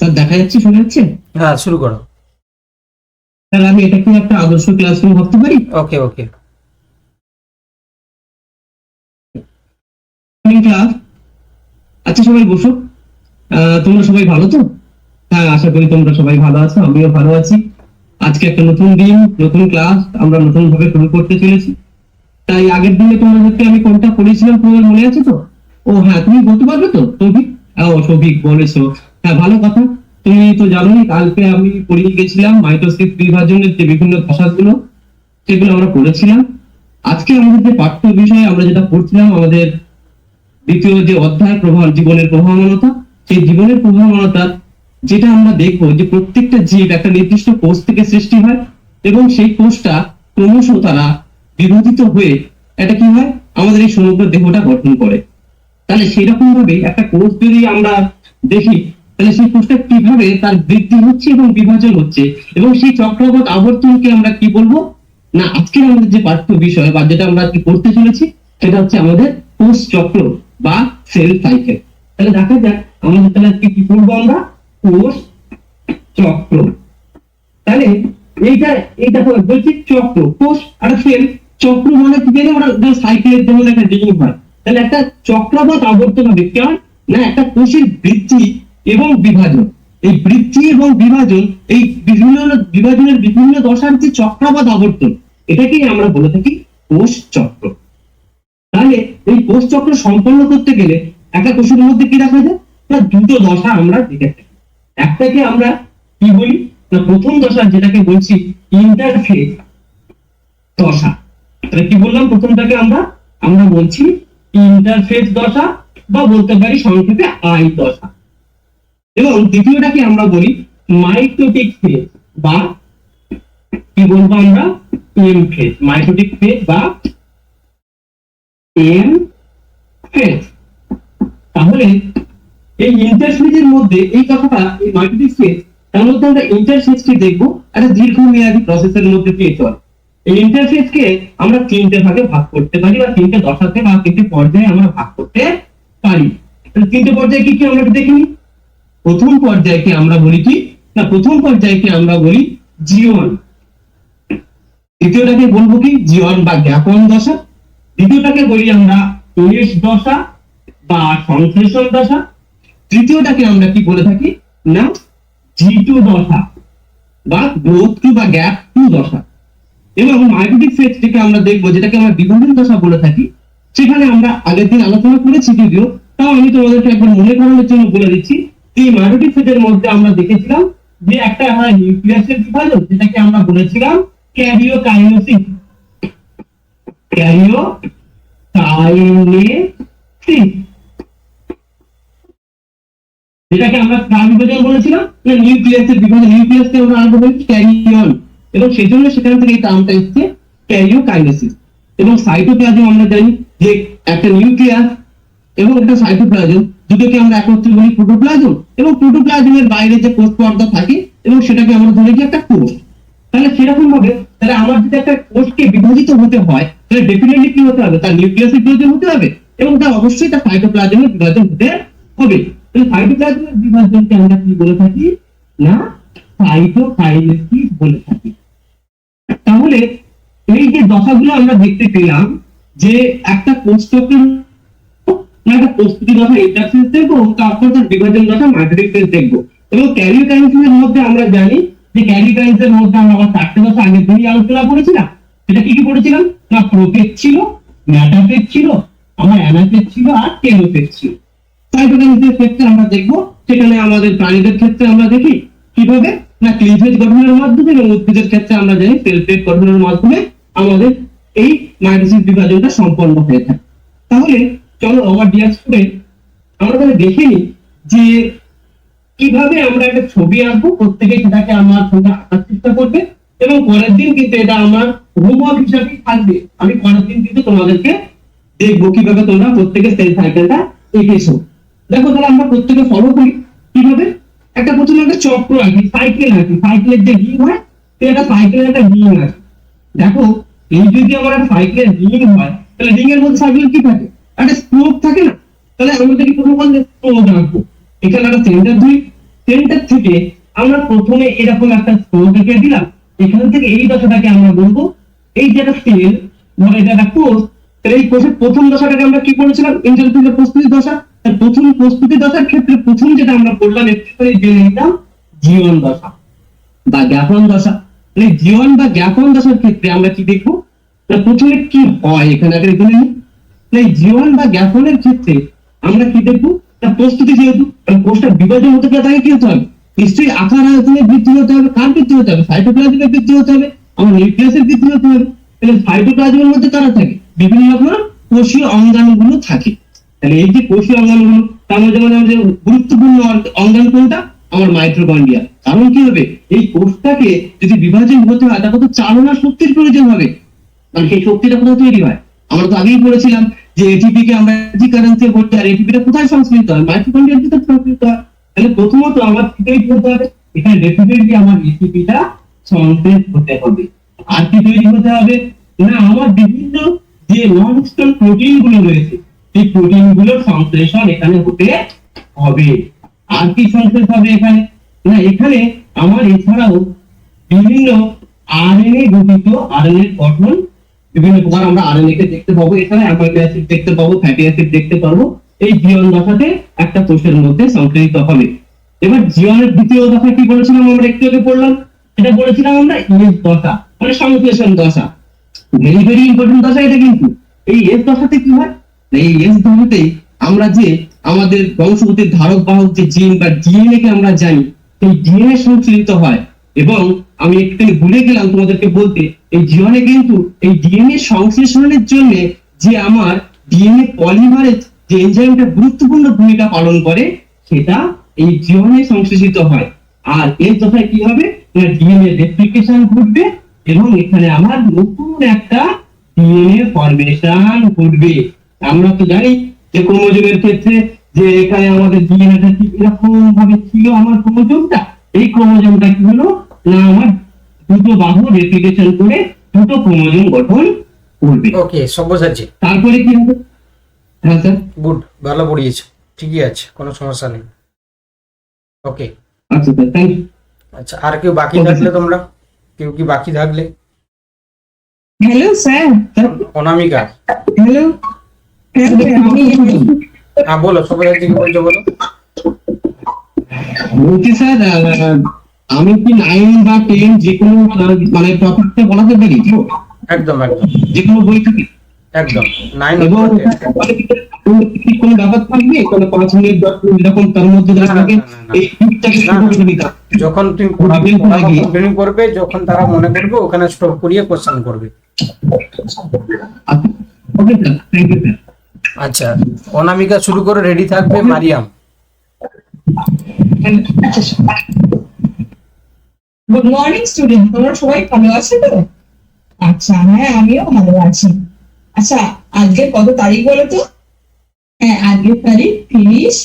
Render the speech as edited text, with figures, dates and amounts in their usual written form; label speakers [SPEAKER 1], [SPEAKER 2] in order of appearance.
[SPEAKER 1] Sir দেখা যাচ্ছে, শোনা যাচ্ছে?
[SPEAKER 2] হ্যাঁ, শুরু করো।
[SPEAKER 1] স্যার আমি এটা কি একটা আদর্শ ক্লাসরুম ভাবতে পারি?
[SPEAKER 2] ওকে ওকে।
[SPEAKER 1] ক্লাস, আচ্ছা সবাই বসো। তোমরা সবাই ভালো তো? হ্যাঁ, আশা করি তোমরা সবাই ভালো আছো, আমিও ভালো আছি। আজকে একটা নতুন দিন, নতুন ক্লাস আমরা নতুন ভাবে শুরু করতে চলেছি। তাই আগের দিনে তোমাদেরকে আমি কোনটা পড়েছিলাম তোমার মনে আছে তো? ও হ্যাঁ, তুমি বলতে পারবে তো সৌভিক? ও সৌভিক বলেছো, হ্যাঁ ভালো কথা। তুমি তো জানোই কালকে আমি পড়িয়ে গেছিলাম মাইটোসিস বিভাজনের যে বিভিন্ন ভাষাগুলো, সেগুলো আমরা পড়েছিলাম। আজকে আমাদের যে পাঠ্য বিষয়ে আমরা যেটা পড়ছিলাম, আমাদের দ্বিতীয় যে অধ্যায় প্রভাব, জীবনের প্রভাবনতা, সেই জীবনের প্রভাবনতা যেটা আমরা দেখবো যে প্রত্যেকটা জীব একটা নির্দিষ্ট কোষ থেকে সৃষ্টি হয় এবং সেই কোষটা ক্রমশ তারা বিভাজিত হয়ে এটা কি হয়, আমাদের এই সমগ্র দেহটা গঠন করে। তাহলে সেরকম ভাবে একটা কোষ যদি আমরা দেখি, তাহলে সেই কোষটা কিভাবে তার বৃদ্ধি হচ্ছে এবং বিভাজন হচ্ছে, এবং সেই চক্রবৎ আবর্তনকে আমরা কি বলবো না, আজকে আমাদের যে পাঠ্য বিষয় বা যেটা আমরা আজকে পড়তে চলেছি সেটা হচ্ছে আমাদের কোষ চক্র বা সেল সাইকেল। তাহলে দেখা যাক আমাদের তাহলে আজকে কি করবো আমরা, কোষ চক্র। তাহলে এইটা এইটা বলছি চক্র, কোষ আর সেল। চক্র মানে কি জানি আমরা সাইকেলের যেমন একটা রিং হয়, তাহলে একটা চক্রবৎ আবর্তন হবে কেমন না, একটা কোষের বৃদ্ধি এবং বিভাজন। এই বৃদ্ধি এবং বিভাজন, এই বিভিন্ন বিভাজনের বিভিন্ন দশার যে চক্রবৎ আবর্তন, এটাকেই আমরা বলে থাকি কোষ চক্র। তাহলে এই কোষ চক্র সম্পন্ন করতে গেলে একটা কোষের মধ্যে কি রাখা যায় না, দুটো দশা আমরা দেখে থাকি। একটাকে আমরা কি বলি না, প্রথম দশা যেটাকে বলছি ইন্টারফেজ দশা। তাহলে কি বললাম, প্রথমটাকে আমরা আমরা বলছি ইন্টারফেজ দশা বা বলতে পারি সংক্ষেপে আই দশা, এবং দ্বিতীয়টাকে আমরা বলি মাইটোটিক ফেজ বা কি বলবো আমরা এম ফেজ, মাইটোটিক ফেজ বা এম ফেজ। তাহলে এই ইন্টারফেজের মধ্যে এই কথাটা, এই মাইটোটিক ফেজ, তার মধ্যে আমরা ইন্টারফেজকে দেখবো একটা দীর্ঘমেয়াদী প্রসেসের মধ্যে দিয়ে চলে। এই ইন্টারফেজকে আমরা তিনটে ভাগে ভাগ করতে পারি বা তিনটে দশাতে বা তিনটে পর্যায়ে আমরা ভাগ করতে পারি। তিনটে পর্যায়ে কি কি আমরা দেখিনি। প্রথম পর্যায়কে আমরা বলি কি না, প্রথম পর্যায়কে আমরা বলি জীবন। দ্বিতীয়টাকে বলবো কি জীবন বা জ্ঞাপন দশা। দ্বিতীয়টাকে বলি আমরা পরিবেশ দশা বা সংশ্লেষণ দশা। তৃতীয়টাকে আমরা কি বলে থাকি না, জি2 দশা বা গ্রোথ টু বা গ্যাপ টু দশা। এবং মাইটোটিক ফেজ থেকে আমরা দেখবো যেটাকে আমরা বিভাজন দশা বলে থাকি। সেখানে আমরা আগের দিন আলোচনা করেছি যদিও, তাও আমি তোমাদেরকে একবার মনে করানোর জন্য বলে দিচ্ছি। এই মাইটোটিক ফেজের মধ্যে আমরা দেখেছিলাম যে একটা হয় নিউক্লিয়াসের বিভাজন, যেটাকে আমরা বলেছিলাম ক্যারিওকাইনেসিস, ক্যারিওকাইনেসিস, যেটাকে আমরা কার বিভাজন বলেছিলাম না, নিউক্লিয়াসের বিভাজন। নিউক্লিয়াসকে আমরা আলাদা বলি ক্যারিয়ন, এবং সেই জন্য সেখান থেকে এই টার্মটা এসেছে ক্যারিওকাইনেসিস। এবং সাইটোপ্লাজম আমরা জানি যে একটা নিউক্লিয়াস এবং একটা সাইটোপ্লাজম দুটোকে আমরা একত্রে বলি প্রোটোপ্লাজম, এবং প্রোটোপ্লাজমের বাইরে যে কোষ পর্দা থাকে এবং সেটাকে আমরা ধরে কি একটা কোষ। তাহলে সেরকম ভাবে তাহলে আমার যদি একটা কোষকে বিভাজিত হতে হয়, তাহলে ডেফিনেটলি কি হতে হবে, তার নিউক্লিয়াসের বিভাজন হতে হবে এবং তার অবশ্যই তার সাইটোপ্লাজমের বিভাজন হতে হবে। সাইটোপ্লাজমের বিভাজনকে আমরা কি বলে থাকি না, সাইটোকাইনেসিস বলে থাকি। তাহলে এই যে দশাগুলো আমরা দেখতে পেলাম যে একটা কোষ চক্রের একটা প্রস্তুতি দশা ইন্টারফেজ দেখবো, তারপর তার বিভাজন দশা মাইটোটিক ফেজ দেখবো। এবং ক্যারিওকাইনেসিসের মধ্যে আমরা জানি যে ক্যারিওকাইনেসিসের মধ্যে আমরা আবার চারটে দশা আগের দিনই আলোচনা করেছিলাম। সেটা কি কি পড়েছিলাম না, প্রোফেজ ছিল, মেটাফেজ ছিল, আমার অ্যানাফেজ ছিল আর টেলোফেজ ছিল। সাইটোকাইনেসিসের ক্ষেত্রে আমরা দেখবো, সেখানে আমাদের প্রাণীদের ক্ষেত্রে আমরা দেখি কিভাবে না ক্লিভেজ গঠনের মাধ্যমে, এবং উদ্ভিদের ক্ষেত্রে আমরা জানি সেল প্লেট গঠনের মাধ্যমে আমাদের এই মাইটোসিস বিভাজনটা সম্পন্ন হয়ে থাকে। তাহলে চলো আমার ডিয়ার স্টুডেন্ট, আমরা তাহলে দেখে নিই যে কিভাবে আমরা একটা ছবি আঁকবো। প্রত্যেকে সেটাকে আমার সঙ্গে আঁকার চেষ্টা করবে এবং পরের দিন কিন্তু এটা আমার হোমওয়ার্ক হিসাবেই থাকবে। আমি পরের দিন কিন্তু তোমাদেরকে দেখবো কিভাবে তোমরা প্রত্যেকে সেল সাইকেলটা এঁকেছো। দেখো তাহলে আমরা প্রত্যেকে ফলো করি কিভাবে। একটা প্রথমে একটা চক্র আঁকি, সাইকেল আঁকি, সাইকেলের যে রিং হয় সেটা সাইকেলের একটা রিং আছে। দেখো এই যদি আমার একটা সাইকেলের রিং হয়, তাহলে রিং এর মধ্যে সাইকেলের কি থাকে, একটা স্ট্রোক থাকে না। তাহলে আমাদের কি প্রথম বলতে স্ট্রোক আঁকবো, এখানে একটা সেন্টার ধরি, সেন্টার থেকে আমরা প্রথমে এরকম একটা স্কোর দেখে দিলাম, এখান থেকে এই দশাটাকে আমরা বলবো এই যে একটা সেল, ধর এটা একটা কোষ, তাহলে এই কোষের প্রথম দশাটাকে আমরা কি বলেছিলাম, ইন্টারফেসের প্রস্তুতি দশা। প্রথম প্রস্তুতি দশার ক্ষেত্রে প্রথম যেটা আমরা করলাম একটু জেনে নিতাম জীবন দশা বা জ্ঞাপন দশা। মানে জীবন বা জ্ঞাপন দশার ক্ষেত্রে আমরা কি দেখবো, প্রথমে কি হয় এখানে আগে জেনে নিই। এই জীবন বা জ্ঞাপনের ক্ষেত্রে আমরা কি দেখবো, প্রস্তুতি যেহেতু কোষটা বিভাজন হতে গেলে তাকে কি হতে হবে, নিশ্চয়ই আকার আয়তনের বৃদ্ধি হতে হবে। কার বৃদ্ধি হতে হবে? সাইটোপ্লাজমের বৃদ্ধি হতে হবে, আমার নিউক্লিয়াসের বৃদ্ধি হতে হবে। তাহলে সাইটোপ্লাজমের মধ্যে কারা থাকে, বিভিন্ন রকমের কোষীয় অঙ্গাণুগুলো থাকে। তাহলে এই যে কোষীয় অঙ্গাণুগুলো, তার মধ্যে আমাদের গুরুত্বপূর্ণ অঙ্গাণু কোনটা, আমার মাইটোকন্ড্রিয়া। কারণ কি হবে, এই কোষটাকে যদি বিভাজন হতে হয় তাকে তো চালনা শক্তির প্রয়োজন হবে, কারণ সেই শক্তিটা কোথায় তৈরি হয়, আমরা তো আগেই বলেছিলাম যে এটিপি কে আমরা এনার্জি কারেন্সি বলতে, আর এটিপিটা কোথায় সংশ্লিষ্ট হয়, মাইটোকন্ড্রিয়ার ভিতরে সংশ্লিষ্ট হয়। তাহলে প্রথমত আমার কি তৈরি হতে হবে, এখানে ডেফিনেটলি আমার এটিপিটা সংশ্লিষ্ট হতে হবে। আর কি তৈরি হতে হবে না, আমার বিভিন্ন যে নন স্টোর প্রোটিন গুলো রয়েছে সেই প্রোটিন গুলোর সংশ্লেষণ এখানে হতে হবে। আর কি সংশ্লেষ হবে এখানে না, এখানে আমার এছাড়াও বিভিন্ন আরএনএ গঠিত আরএনএ গঠন, বিভিন্ন প্রকার আমরা আরএনএ কে দেখতে পাবো, এখানে অ্যামাইনো অ্যাসিড দেখতে পাবো, ফ্যাটি অ্যাসিড দেখতে পাবো। এই জীবন দশাতে একটা কোষের মধ্যে সংশ্লেষিত হবে। এবার জীবনের দ্বিতীয় দশা কি বলেছিলাম, আমরা একটু আগে পড়লাম, এটা বলেছিলাম আমরা ইএস দশা, মানে সংশ্লেষণ দশা। ভেরি ভেরি ইম্পর্টেন্ট দশা এটা। কিন্তু এই এস দশাতে কি হয়, এই এস দশাতে আমরা যে আমাদের বংশগতির ধারক বাহক যে জিন বা ডিএনএ কে আমরা জানি, সেই ডিএনএ সংশ্লেষিত হয়। এবং আমি একটু ভুলে গেলাম তোমাদেরকে বলতে, এই জীবনে কিন্তু এই ডিএনএ সংশ্লেষণের জন্য যে আমার ডিএনএ পলিমারেজ যে এনজাইমটা গুরুত্বপূর্ণ ভূমিকা পালন করে, সেটা এই জীবনে সংশ্লেষিত হয়। আর এর দশায় কি হবে, ডিএনএ রেপ্লিকেশন ঘটবে এবং এখানে আমার নতুন একটা ডিএনএ ফরমেশন ঘটবে। আমরা তো জানি যে ক্রোমোজোমের ক্ষেত্রে যে এখানে আমাদের ডিএনএটা ঠিক এরকম ভাবে ছিল, আমার ক্রোমোজোমটা, এই ক্রোমোজোমটা কি হলো না, আমার দুটো বাহু রেপ্লিকেশন করে দুটো ক্রোমোজোম গঠন করবে।
[SPEAKER 2] ওকে, সব্যসাচী,
[SPEAKER 1] তারপরে কি হবে? হ্যাঁ স্যার,
[SPEAKER 2] গুড, ভালো পড়িয়েছো, ঠিকই আছে, কোনো সমস্যা নেই। ওকে,
[SPEAKER 1] আচ্ছা স্যার, থ্যাংক ইউ।
[SPEAKER 2] আচ্ছা, আর কেউ বাকি
[SPEAKER 1] Okay,
[SPEAKER 2] থাকলে
[SPEAKER 1] sir.
[SPEAKER 2] তোমরা, কেউ কি বাকি থাকলে?
[SPEAKER 3] Hello sir.
[SPEAKER 2] অনামিকা,
[SPEAKER 3] হ্যালো।
[SPEAKER 2] হ্যাঁ বলো, সব্যসাচী কি বলছো বলো।
[SPEAKER 1] বলছি স্যার, আমি কি 9 বা 10 যে কোনো মানে টপিকটা বলাতে পারি তো,
[SPEAKER 2] একদম একদম
[SPEAKER 1] যে কোনো বই থেকে?
[SPEAKER 2] একদম 9
[SPEAKER 1] এবং কোনো ব্যাপার থাকবে, কোনো 5 মিনিট 10 মিনিট এরকম তার মধ্যে
[SPEAKER 2] না,
[SPEAKER 1] যারা থাকে
[SPEAKER 2] না, না, না।
[SPEAKER 1] এই টিপটাকে
[SPEAKER 2] না, না।
[SPEAKER 1] শুরু নিতে হবে।
[SPEAKER 2] যখন তুমি
[SPEAKER 1] পড়াবেন তো নাকি?
[SPEAKER 2] কন্টিনিউ করবে, যখন তারা মনে করবে ওখানে স্টপ করিয়ে কোশ্চেন করবে।
[SPEAKER 1] Okay sir, thank you sir.
[SPEAKER 2] আচ্ছা, অনামিকা শুরু করে রেডি থাকবে, মারিয়াম।
[SPEAKER 3] গুড মর্নিং স্টুডেন্ট, তোমরা সবাই ভালো আছো তো? আচ্ছা, হ্যাঁ আমিও ভালো আছি। আচ্ছা, আজকে কত তারিখ বলো তো? হ্যাঁ, আজকের তারিখ 30